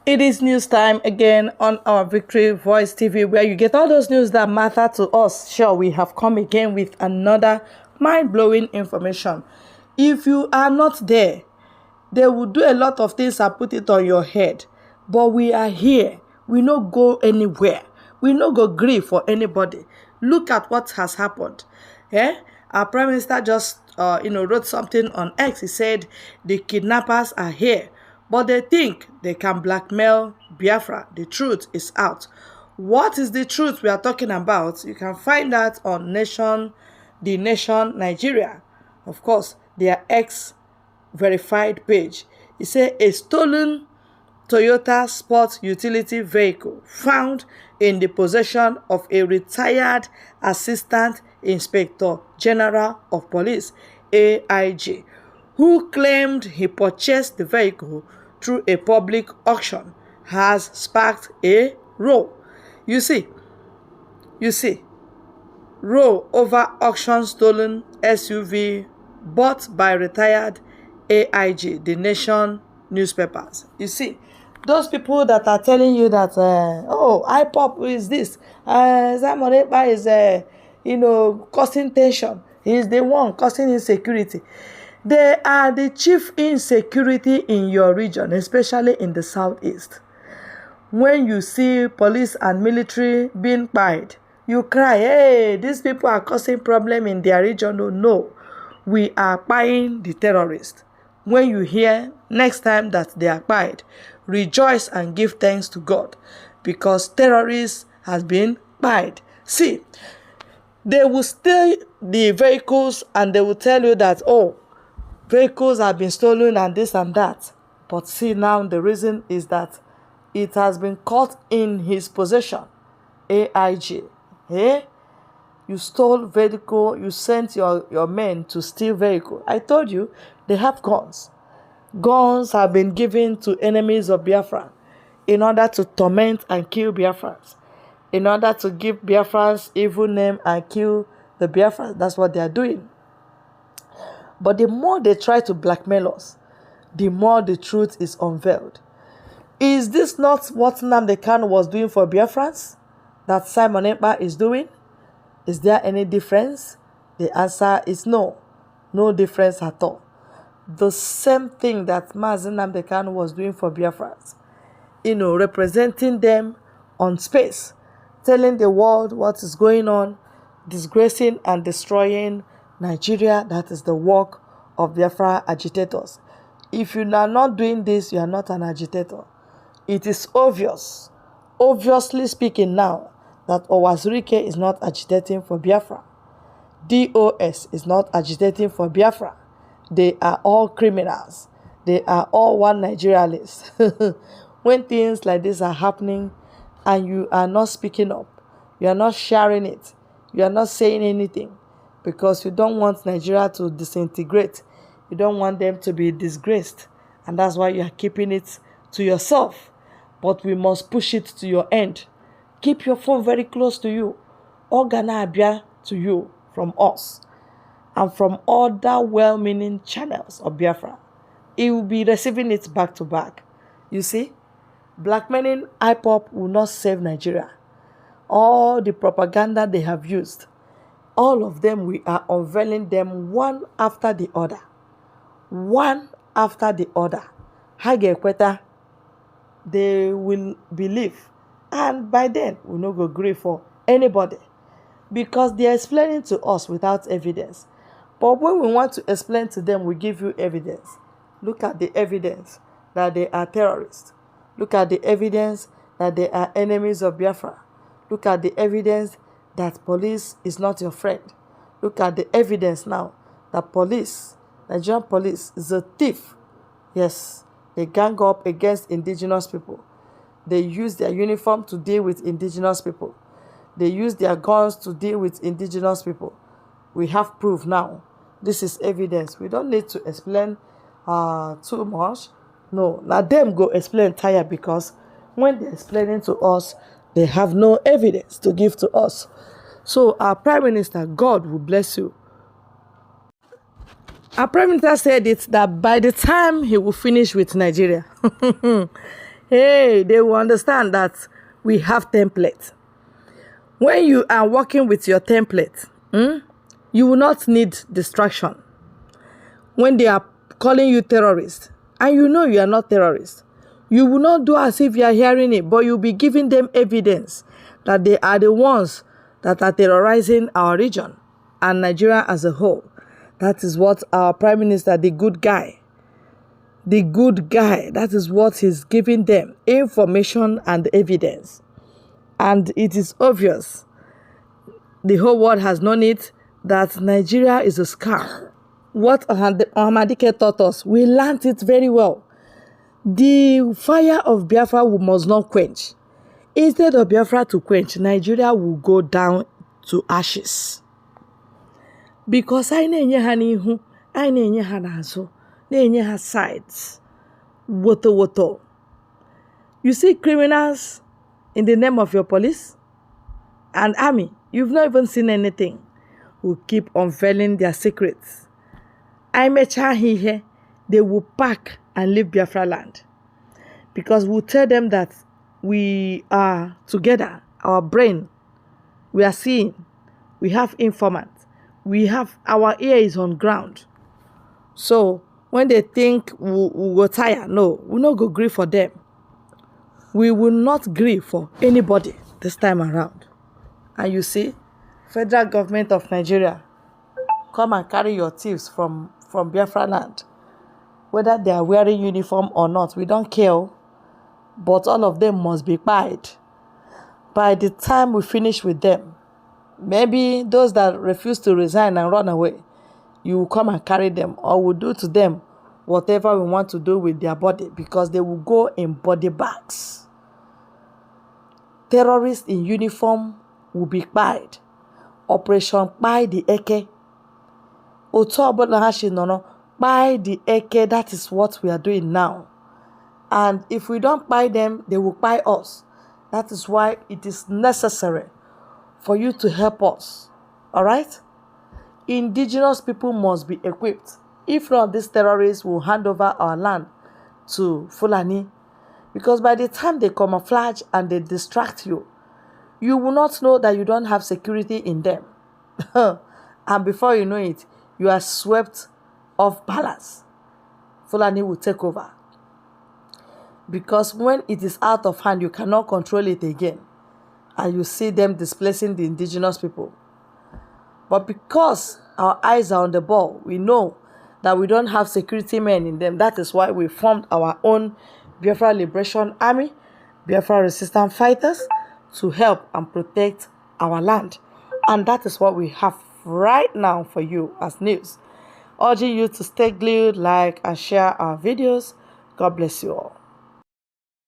It is news time again on our Victory Voice TV, where you get all those news that matter to us. Sure, we have come again with another mind-blowing information. If you are not there, they will do a lot of things and put it on your head. But we are here. We no go anywhere. We no go grieve for anybody. Look at what has happened. Yeah? Our Prime Minister just wrote something on X. He said the kidnappers are here, but they think they can blackmail Biafra. The truth is out. What is the truth we are talking about? You can find that on The Nation Nigeria. Of course, their X verified page. It said a stolen Toyota Sport utility vehicle found in the possession of a retired Assistant Inspector General of Police, AIG, who claimed he purchased the vehicle through a public auction, has sparked a row. You see, row over auction stolen SUV bought by retired AIG, The Nation newspapers. You see, those people that are telling you that, IPOP is this, Simon Ekpa is, causing tension. He is the one causing insecurity. They are the chief insecurity in your region, especially in the southeast. When you see police and military being pied, you cry, hey, these people are causing problem in their region. No, we are paying the terrorists. When you hear next time that they are pied, rejoice and give thanks to God, because terrorists has been pied. See, they will steal the vehicles and they will tell you that, vehicles have been stolen and this and that. But see, now the reason is that it has been caught in his possession. AIG. You stole vehicle, you sent your men to steal vehicle. I told you, they have guns. Guns have been given to enemies of Biafra in order to torment and kill Biafrans, in order to give Biafrans evil name and kill the Biafrans. That's what they are doing. But the more they try to blackmail us, the more the truth is unveiled. Is this not what Nnamdi Kanu was doing for Biafrans that Simon Ekpa is doing? Is there any difference? The answer is no. No difference at all. The same thing that Mazi Nnamdi Kanu was doing for Biafrans. Representing them on space, telling the world what is going on, disgracing and destroying Nigeria. That is the work of Biafra agitators. If you are not doing this, you are not an agitator. It is obviously speaking now, that Owazurike is not agitating for Biafra. DOS is not agitating for Biafra. They are all criminals. They are all one Nigerialists. When things like this are happening and you are not speaking up, you are not sharing it, you are not saying anything, because you don't want Nigeria to disintegrate. You don't want them to be disgraced. And that's why you are keeping it to yourself. But we must push it to your end. Keep your phone very close to you. Organa Abia to you from us and from other well-meaning channels of Biafra. It will be receiving it back to back. You see, blackmailing IPOP will not save Nigeria. All the propaganda they have used, all of them, we are unveiling them one after the other. One after the other. Hage Kweta, they will believe. And by then, we no go grieve for anybody, because they are explaining to us without evidence. But when we want to explain to them, we give you evidence. Look at the evidence that they are terrorists. Look at the evidence that they are enemies of Biafra. Look at the evidence that police is not your friend. Look at the evidence now that police, Nigerian police, is a thief. Yes, they gang up against indigenous people. They use their uniform to deal with indigenous people. They use their guns to deal with indigenous people. We have proof now. This is evidence. We don't need to explain too much. No, now them go explain tired, because when they're explaining to us, they have no evidence to give to us. So our Prime Minister, God will bless you. Our Prime Minister said it, that by the time he will finish with Nigeria, hey, they will understand that we have template. When you are working with your template, you will not need distraction. When they are calling you terrorist, and you know you are not terrorist, you will not do as if you are hearing it, but you'll be giving them evidence that they are the ones that are terrorizing our region and Nigeria as a whole. That is what our Prime Minister, the good guy, that is what he's giving them, information and evidence. And it is obvious, the whole world has known it, that Nigeria is a scam. What Ahmadike taught us, we learned it very well. The fire of Biafra must not quench. Instead of Biafra to quench, Nigeria will go down to ashes. Because I na-enye ha n'ihu, I na-enye ha n'azụ, na-enye ha sides. Woto. You see criminals in the name of your police and army, you've not even seen anything, who keep unveiling their secrets. I mecha here, they will pack and leave Biafra land. Because we'll tell them that we are together, our brain, we are seeing, we have informants, our ear is on ground. So when they think we will tire, no, we not go grieve for them. We will not grieve for anybody this time around. And you see, federal government of Nigeria, come and carry your thieves from Biafra land. Whether they are wearing uniform or not, we don't care. But all of them must be paid. By the time we finish with them, maybe those that refuse to resign and run away, you will come and carry them, or will do to them whatever we want to do with their body, because they will go in body bags. Terrorists in uniform will be paid. Operation Buy the Eke. Buy the Eke, that is what we are doing now. And if we don't buy them, they will buy us. That is why it is necessary for you to help us. All right? Indigenous people must be equipped. If not, these terrorists will hand over our land to Fulani. Because by the time they camouflage and they distract you, you will not know that you don't have security in them. And before you know it, you are swept off balance. Fulani will take over. Because when it is out of hand, you cannot control it again. And you see them displacing the indigenous people. But because our eyes are on the ball, we know that we don't have security men in them. That is why we formed our own Biafra Liberation Army, Biafra Resistance Fighters, to help and protect our land. And that is what we have right now for you as news. Urging you to stay glued, like, and share our videos. God bless you all.